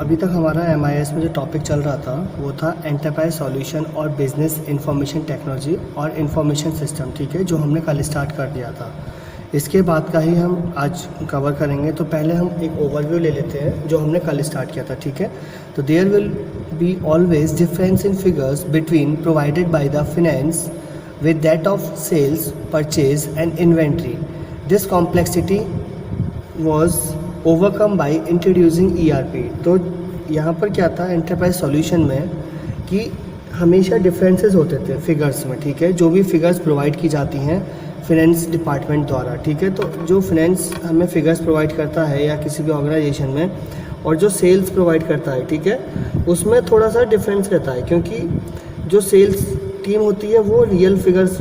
अभी तक हमारा MIS में जो टॉपिक चल रहा था वो था एंटरप्राइज सॉल्यूशन और बिजनेस इंफॉर्मेशन टेक्नोलॉजी और इंफॉर्मेशन सिस्टम, ठीक है, जो हमने कल स्टार्ट कर दिया था। इसके बाद का ही हम आज कवर करेंगे। तो पहले हम एक ओवरव्यू ले लेते हैं जो हमने कल स्टार्ट किया था, ठीक है। तो there will be always difference in figures between provided by the finance with that of sales, purchase and inventory. This complexity was overcome by introducing ERP. तो यहाँ पर क्या था एंटरप्राइज सॉल्यूशन में कि हमेशा डिफरेंसेस होते थे फिगर्स में, ठीक है, जो भी फिगर्स प्रोवाइड की जाती हैं फिनेंस डिपार्टमेंट द्वारा, ठीक है। तो जो फिनेंस हमें फिगर्स प्रोवाइड करता है या किसी भी ऑर्गेनाइजेशन में, और जो सेल्स प्रोवाइड करता है, ठीक है, उसमें थोड़ा सा डिफरेंस रहता है, क्योंकि जो सेल्स टीम होती है वो रियल फिगर्स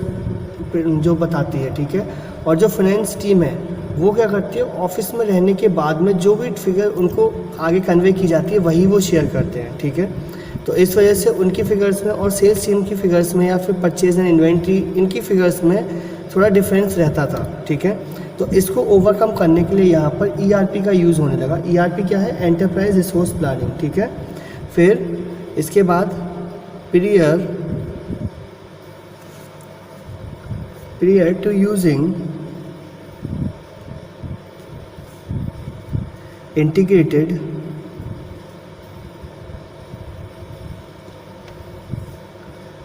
जो बताती है, ठीक है, और जो फाइनेंस टीम है वो क्या करती है, ऑफिस में रहने के बाद में जो भी फिगर उनको आगे कन्वे की जाती है वही वो शेयर करते हैं, ठीक है। तो इस वजह से उनकी फ़िगर्स में और सेल्स टीम की फ़िगर्स में या फिर परचेज एंड इन्वेंट्री इनकी फ़िगर्स में थोड़ा डिफरेंस रहता था, ठीक है। तो इसको ओवरकम करने के लिए यहाँ पर ERP का यूज़ होने लगा। ERP क्या है, एंटरप्राइज रिसोर्स प्लानिंग, ठीक है। फिर इसके बाद prior to using integrated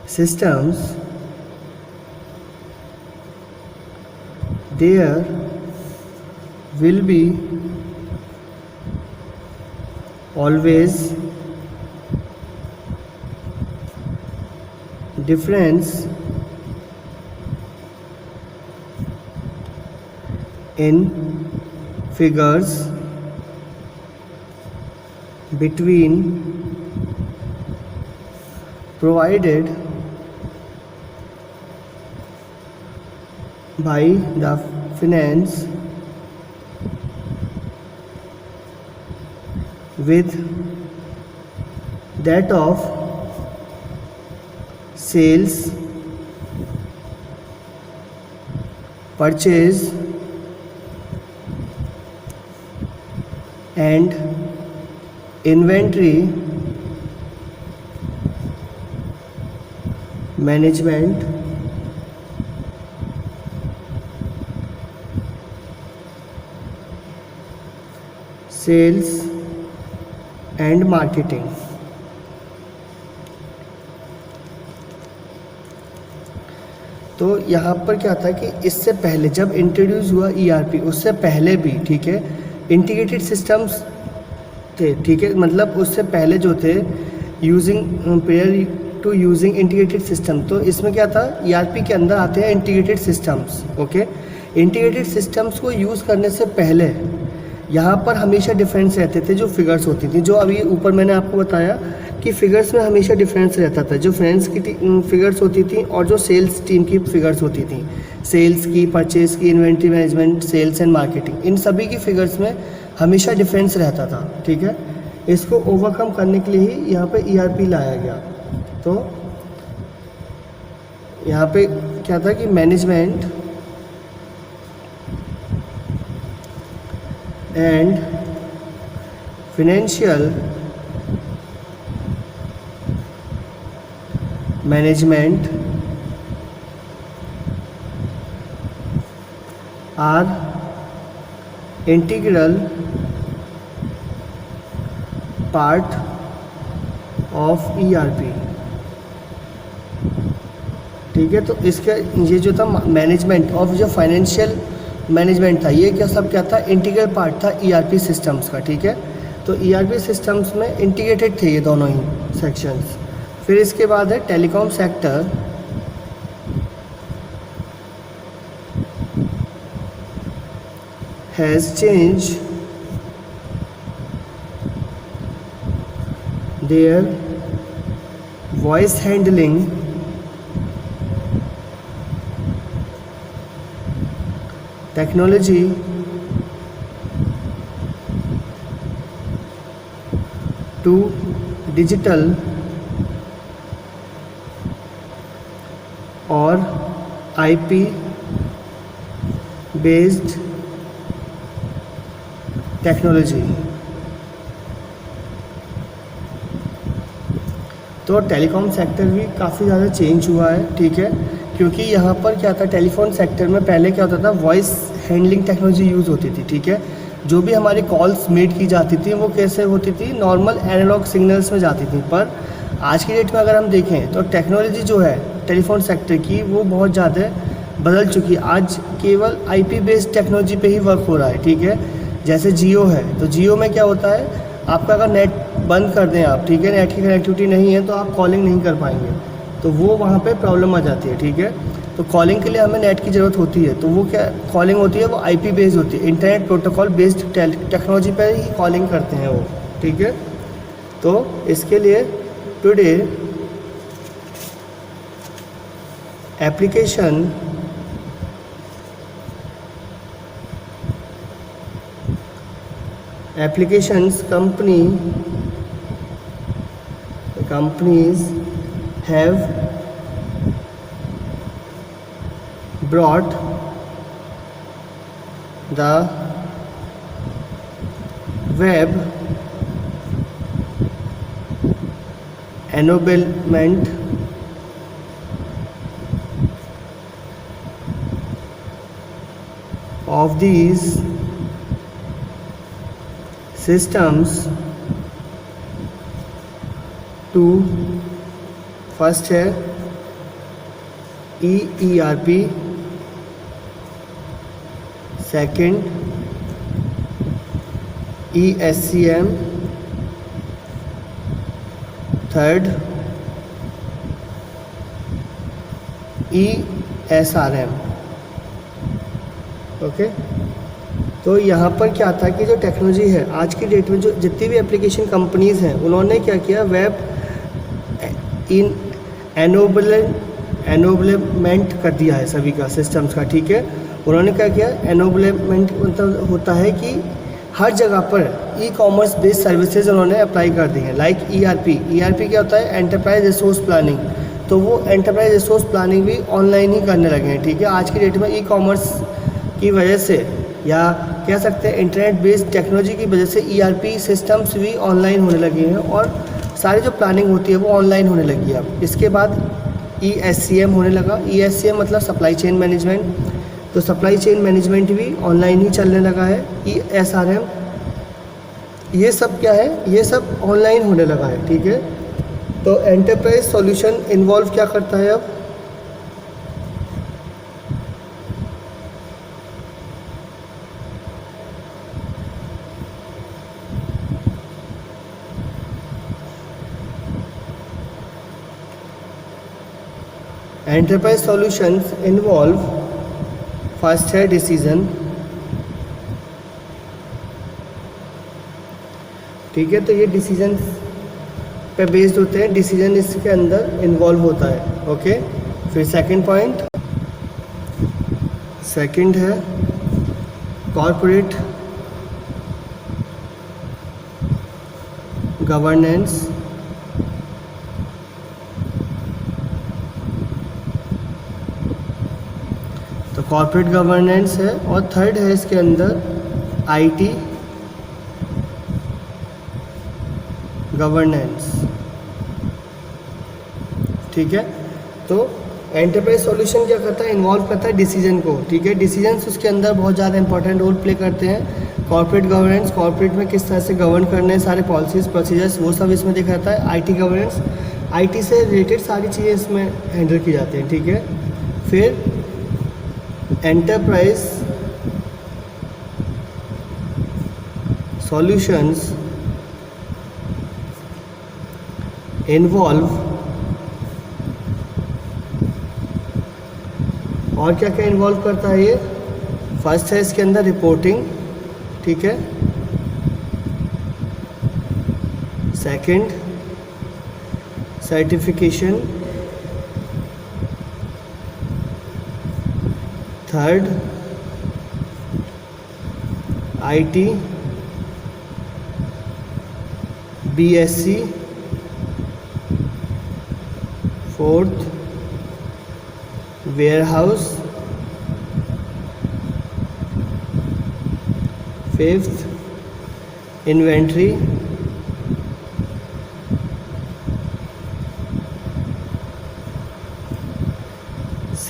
systems, there will be always difference in figures between provided by the finance with that of sales, purchase and inventory management, sales and marketing। तो यहाँ पर क्या था कि इससे पहले जब इंट्रोड्यूस हुआ ERP, उससे पहले भी, ठीक है, इंटीग्रेटेड सिस्टम्स थे, ठीक है, मतलब उससे पहले जो थे prior to using integrated system. तो इसमें क्या था, ERP के अंदर आते हैं integrated systems, okay. Integrated systems को यूज़ करने से पहले यहाँ पर हमेशा डिफरेंस रहते थे जो फिगर्स होती थी, जो अभी ऊपर मैंने आपको बताया कि फ़िगर्स में हमेशा डिफरेंस रहता था, जो फाइनेंस की फ़िगर्स होती थी और जो सेल्स टीम की फ़िगर्स होती थी, सेल्स की, परचेज की, inventory management, sales and marketing, इन सभी की फ़िगर्स में हमेशा डिफरेंस रहता था, ठीक है। इसको ओवरकम करने के लिए ही यहाँ पे ERP लाया गया। तो यहाँ पे क्या था कि management and financial management are integral part of ERP, ठीक है। तो इसका ये जो था मैनेजमेंट ऑफ जो फाइनेंशियल मैनेजमेंट था, ये क्या सब क्या था, इंटीग्रल पार्ट था ERP सिस्टम्स का, ठीक है। तो ERP सिस्टम्स में इंटीग्रेटेड थे ये दोनों ही सेक्शंस। फिर इसके बाद है telecom sector has change their voice handling technology to digital और IP बेस्ड टेक्नोलॉजी। तो टेलीकॉम सेक्टर भी काफ़ी ज़्यादा चेंज हुआ है, ठीक है, क्योंकि यहाँ पर क्या था, टेलीफोन सेक्टर में पहले क्या होता था, वॉइस हैंडलिंग टेक्नोलॉजी यूज़ होती थी, ठीक है। जो भी हमारी कॉल्स मेड की जाती थी वो कैसे होती थी, नॉर्मल एनालॉग सिग्नल्स में जाती थी। पर आज की डेट में अगर हम देखें तो टेक्नोलॉजी जो है टेलीफोन सेक्टर की वो बहुत ज़्यादा बदल चुकी है। आज केवल आईपी बेस्ड टेक्नोलॉजी पे ही वर्क हो रहा है, ठीक है। जैसे जियो है, तो जियो में क्या होता है, आपका अगर नेट बंद कर दें आप, ठीक है, नेट की कनेक्टिविटी नहीं है तो आप कॉलिंग नहीं कर पाएंगे, तो वो वहाँ पे प्रॉब्लम आ जाती है, ठीक है। तो कॉलिंग के लिए हमें नेट की ज़रूरत होती है, तो वो क्या कॉलिंग होती है, वो आईपी बेस्ड होती है, इंटरनेट प्रोटोकॉल बेस्ड टेक्नोलॉजी पर ही कॉलिंग करते हैं वो, ठीक है। तो इसके लिए today applications companies have brought the web enablement of these systems to first है EERP, second ESCM, third ESRM। Okay, तो यहाँ पर क्या था कि जो टेक्नोलॉजी है आज की डेट में, जो जितनी भी एप्लीकेशन कंपनीज़ हैं उन्होंने क्या किया, वेब इन एनोबलमेंट कर दिया है सभी का सिस्टम्स का, ठीक है। उन्होंने क्या किया, एनोबलमेंट मतलब होता है कि हर जगह पर ई कॉमर्स बेस्ड सर्विसेज उन्होंने अप्लाई कर दी हैं। लाइक ERP क्या होता है, एंटरप्राइज रिसोर्स प्लानिंग, तो वो एंटरप्राइज रिसोर्स प्लानिंग भी ऑनलाइन ही करने लगे हैं, ठीक है। आज की डेट में ई कॉमर्स की वजह से, या कह सकते हैं इंटरनेट बेस्ड टेक्नोलॉजी की वजह से, ERP सिस्टम्स भी ऑनलाइन होने लगे हैं और सारी जो प्लानिंग होती है वो ऑनलाइन होने लगी है अब। इसके बाद ESCM होने लगा। ESCM मतलब सप्लाई चेन मैनेजमेंट, तो सप्लाई चेन मैनेजमेंट भी ऑनलाइन ही चलने लगा है। ESRM, ये सब क्या है, ये सब ऑनलाइन होने लगा है, ठीक है। तो एंटरप्राइज सॉल्यूशन इन्वॉल्व क्या करता है अब, एंटरप्राइज सॉल्यूशंस इन्वॉल्व, फर्स्ट है डिसीजन, ठीक है। तो ये डिसीजन पे बेस्ड होते हैं, डिसीजन इसके अंदर इन्वॉल्व होता है, ओके। फिर सेकंड पॉइंट, सेकंड है कॉर्पोरेट गवर्नेंस, तो कॉर्पोरेट गवर्नेंस है। और थर्ड है इसके अंदर IT गवर्नेंस, ठीक है। तो एंटरप्राइज सॉल्यूशन क्या करता है, इन्वॉल्व करता है डिसीजन को, ठीक है। डिसीजंस उसके अंदर बहुत ज़्यादा इंपॉर्टेंट रोल प्ले करते हैं। कॉर्पोरेट गवर्नेंस, कॉर्पोरेट में किस तरह से गवर्न करने हैं सारे पॉलिसीज़ प्रोसीजर्स, वो सब इसमें देखा जाता है। IT गवर्नेंस, IT से रिलेटेड सारी चीज़ें इसमें हैंडल की जाती हैं, ठीक है। फिर एंटरप्राइज सॉल्यूशंस इन्वॉल्व, और क्या क्या इन्वॉल्व करता है ये, फर्स्ट है इसके अंदर रिपोर्टिंग, ठीक है। Second certification, third IT BSc, fourth warehouse, fifth inventory,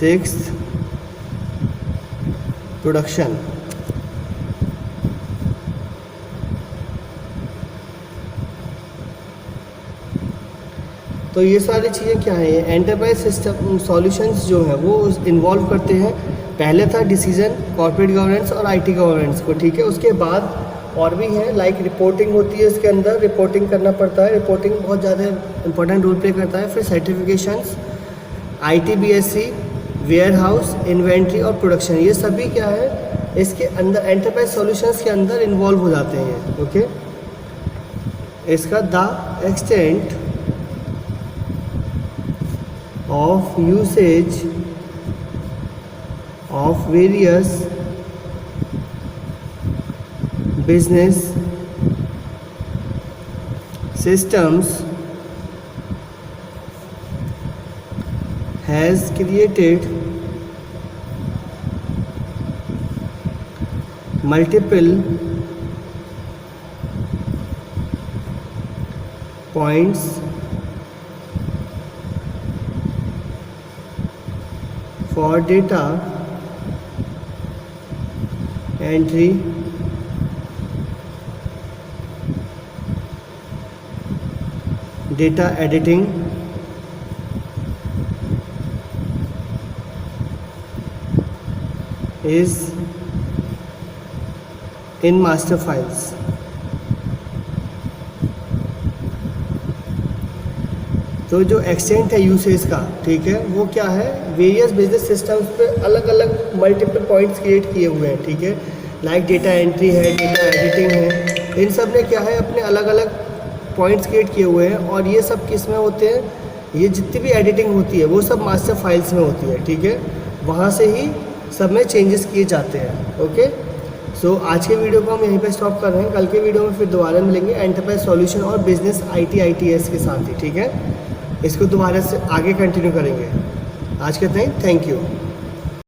sixth production. तो ये सारी चीज़ें क्या हैं, एंटरप्राइज सिस्टम सॉल्यूशंस जो हैं वो इन्वॉल्व करते हैं। पहले था डिसीजन, कॉर्पोरेट गवर्नेंस और आईटी गवर्नेंस को, ठीक है। उसके बाद और भी हैं, लाइक रिपोर्टिंग होती है, इसके अंदर रिपोर्टिंग करना पड़ता है, रिपोर्टिंग बहुत ज़्यादा इंपॉर्टेंट रोल प्ले करता है। फिर certifications, ITBSC, warehouse, inventory और प्रोडक्शन, ये सभी क्या है इसके अंदर एंटरप्राइज सॉल्यूशंस के अंदर इन्वॉल्व हो जाते हैं। ओके, इसका the extent of usage of various business systems has created multiple points for data entry, data editing, is in master files। तो जो एक्सटेंट है यूसेज का, ठीक है, वो क्या है, वेरियस बिजनेस सिस्टम्स पे अलग अलग मल्टीपल पॉइंट्स क्रिएट किए हुए हैं, ठीक है। लाइक डेटा एंट्री है, डेटा एडिटिंग है, इन सब ने क्या है अपने अलग अलग पॉइंट्स क्रिएट किए हुए हैं। और ये सब किस में होते हैं, ये जितनी भी एडिटिंग होती है वो सब मास्टर फाइल्स में होती है, ठीक है। वहाँ से ही सब में चेंजेस किए जाते हैं। ओके, सो आज के वीडियो को हम यहीं पे स्टॉप कर रहे हैं। कल के वीडियो में फिर दोबारा मिलेंगे एंटरप्राइज सॉल्यूशन और बिजनेस ITITS के साथ ही, ठीक है। इसको दोबारा से आगे कंटिन्यू करेंगे। आज के इतना ही, थैंक यू।